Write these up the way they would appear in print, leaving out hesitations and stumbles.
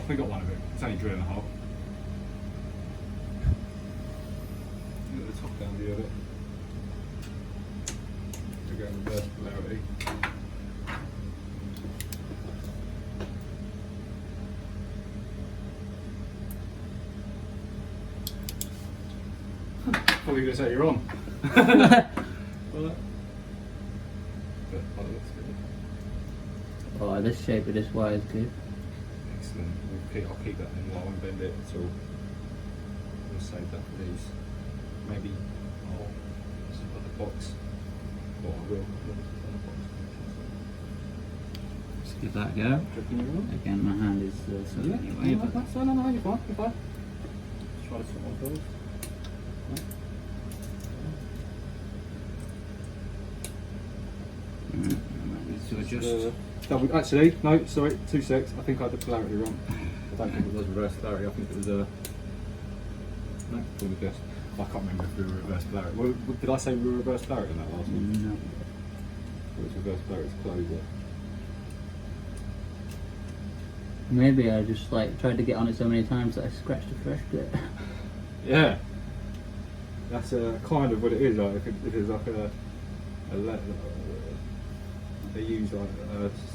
We got one of it. It's only drilling a hole. Get the top down view of it. We go reverse polarity. What were you going to say? You're on. But, oh, looks good. Oh, this shape of this wire is good. Excellent. I'll keep that in. I won't bend it at all. We'll save that for these. Maybe I'll put the box. Well, I will. Let's give that a go. Again, my hand is sort of anyway. No, that's fine. No, you're fine. You're fine. Try to sort one first. To adjust. Double, actually, no, sorry, 2 secs. I think I had the polarity wrong. I don't think it was reverse polarity. I think it was no, full adjust. I can't remember if we were reverse polarity. Well, did I say we were reverse polarity in that last one? No. It was reverse polarity to close it. Maybe I just like tried to get on it so many times that I scratched a fresh bit. Yeah, that's kind of what it is. Like if it's like they use like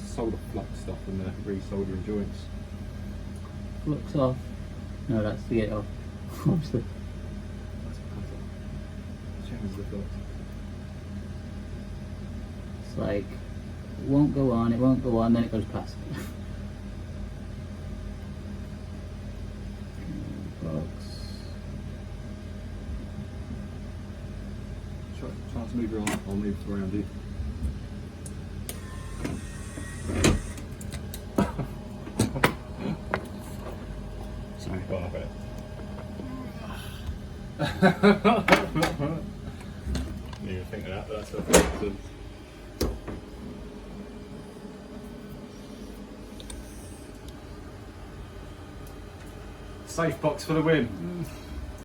solder flux stuff in the re-soldering joints. Flux off. No, that's to get it off. Obviously. Change the flux. It's like it won't go on, then it goes past. Flux. Try to move your arm. I'll move it around you. Sorry. Go on, I bet. Didn't even think of that, but that's what Safe box for the win.